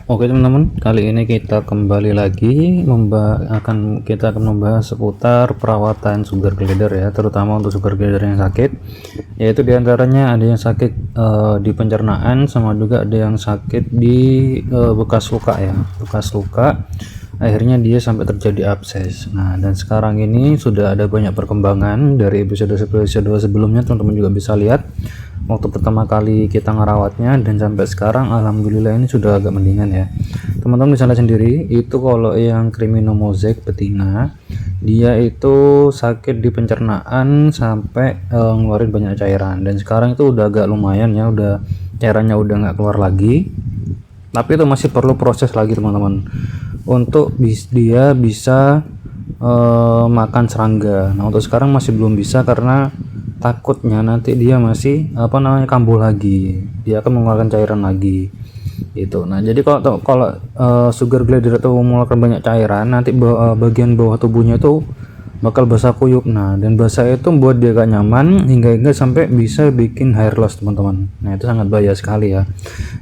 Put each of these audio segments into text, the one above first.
Oke teman-teman, kali ini kita kembali lagi kita akan membahas seputar perawatan sugar glider ya, terutama untuk sugar glider yang sakit, yaitu diantaranya ada yang sakit di pencernaan, sama juga ada yang sakit di bekas luka ya, bekas luka akhirnya dia sampai terjadi abses. Nah, dan sekarang ini sudah ada banyak perkembangan dari episode sebelumnya, teman-teman juga bisa lihat waktu pertama kali kita ngerawatnya, dan sampai sekarang alhamdulillah ini sudah agak mendingan ya. Teman-teman bisa lihat sendiri, itu kalau yang Crimino mosaic betina dia itu sakit di pencernaan sampai ngeluarin banyak cairan, dan sekarang itu udah agak lumayan ya, udah cairannya udah nggak keluar lagi, tapi itu masih perlu proses lagi teman-teman untuk dia bisa makan serangga. Nah, untuk sekarang masih belum bisa karena takutnya nanti dia masih kambuh lagi, dia akan mengeluarkan cairan lagi gitu. Nah, jadi kalau sugar glider itu mengeluarkan banyak cairan, nanti bagian bawah tubuhnya itu bakal basah kuyup. Nah, dan basah itu membuat dia gak nyaman hingga sampai bisa bikin hair loss teman-teman. Nah, itu sangat bahaya sekali ya,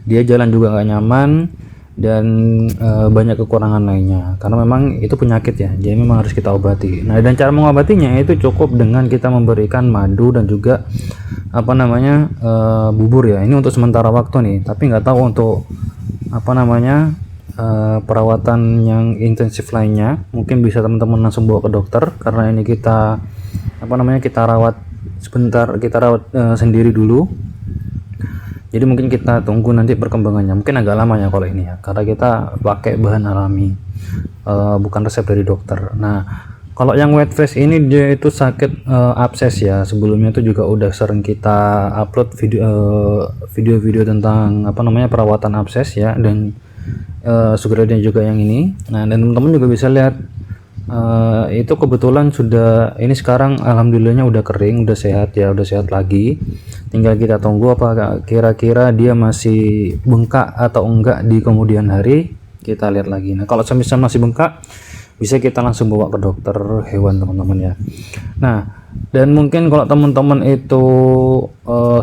dia jalan juga gak nyaman dan banyak kekurangan lainnya karena memang itu penyakit ya, jadi memang harus kita obati. Nah, dan cara mengobatinya itu cukup dengan kita memberikan madu dan juga bubur ya. Ini untuk sementara waktu nih, tapi nggak tahu untuk perawatan yang intensif lainnya mungkin bisa teman-teman langsung bawa ke dokter, karena ini kita kita rawat sebentar, kita rawat sendiri dulu. Jadi mungkin kita tunggu nanti perkembangannya, mungkin agak lama ya kalau ini ya, karena kita pakai bahan alami, bukan resep dari dokter. Nah, kalau yang wet face ini dia itu sakit abses ya. Sebelumnya itu juga udah sering kita upload video-video tentang perawatan abses ya, dan sugar glider juga yang ini. Nah, dan teman-teman juga bisa lihat itu kebetulan sudah ini sekarang alhamdulillahnya udah kering, udah sehat ya, udah sehat lagi. Tinggal kita tunggu apa kira-kira dia masih bengkak atau enggak di kemudian hari, kita lihat lagi. Nah, kalau semisal masih bengkak bisa kita langsung bawa ke dokter hewan teman-teman ya. Nah, dan mungkin kalau teman-teman itu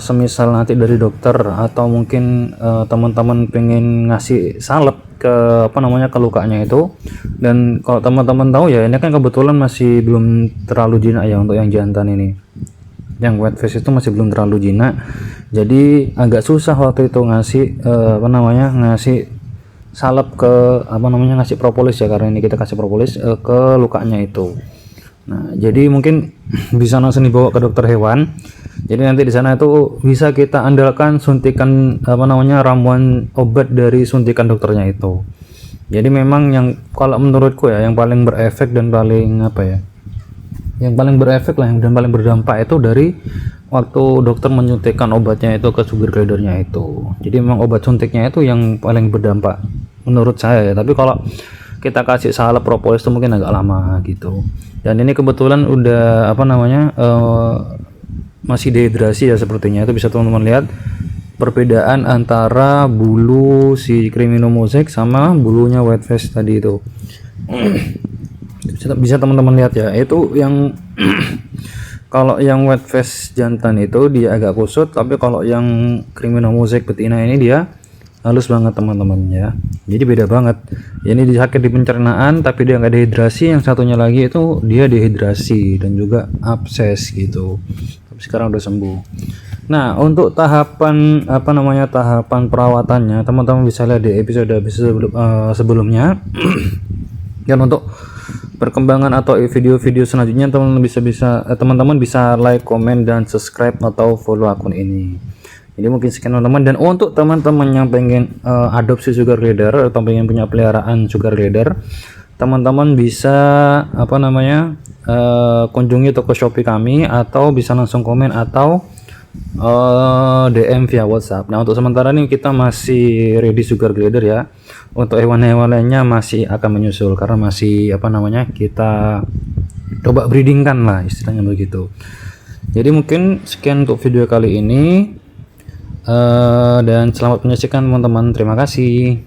semisal nanti dari dokter atau mungkin teman-teman pengen ngasih salep ke ke lukanya itu, dan kalau teman-teman tahu ya, ini kan kebetulan masih belum terlalu jinak ya untuk yang jantan ini, yang wet face itu masih belum terlalu jinak, jadi agak susah waktu itu ngasih ngasih salep ke ngasih propolis ya, karena ini kita kasih propolis ke lukanya itu. Nah, jadi mungkin bisa langsung dibawa ke dokter hewan. Jadi nanti di sana itu bisa kita andalkan suntikan ramuan obat dari suntikan dokternya itu. Jadi memang yang kalau menurutku ya yang paling berefek dan paling yang paling berefek lah dan paling berdampak itu dari waktu dokter menyuntikkan obatnya itu ke sugar glidernya itu. Jadi memang obat suntiknya itu yang paling berdampak menurut saya ya. Tapi kalau kita kasih salep propolis itu mungkin agak lama gitu. Dan ini kebetulan udah masih dehidrasi ya sepertinya. Itu bisa teman-teman lihat perbedaan antara bulu si Crimino mosaic sama bulunya wet face tadi itu. Bisa teman-teman lihat ya, itu yang kalau yang wet face jantan itu dia agak kusut, tapi kalau yang Crimino mosaic betina ini dia halus banget teman-teman ya. Jadi beda banget, ini sakit di pencernaan tapi dia nggak dehidrasi, yang satunya lagi itu dia dehidrasi dan juga abses gitu, tapi sekarang udah sembuh. Nah, untuk tahapan tahapan perawatannya teman-teman bisa lihat di episode sebelumnya. Dan untuk perkembangan atau video-video selanjutnya teman-teman bisa like, komen, dan subscribe atau follow akun ini. Jadi mungkin sekian teman-teman. Dan untuk teman-teman yang pengen adopsi sugar glider atau pengen punya peliharaan sugar glider, teman-teman bisa kunjungi toko Shopee kami, atau bisa langsung komen atau DM via WhatsApp. Nah, untuk sementara ini kita masih ready sugar glider ya. Untuk hewan-hewan lainnya masih akan menyusul karena masih kita coba breedingkan lah istilahnya begitu. Jadi mungkin sekian untuk video kali ini. Dan selamat menyaksikan teman-teman, terima kasih.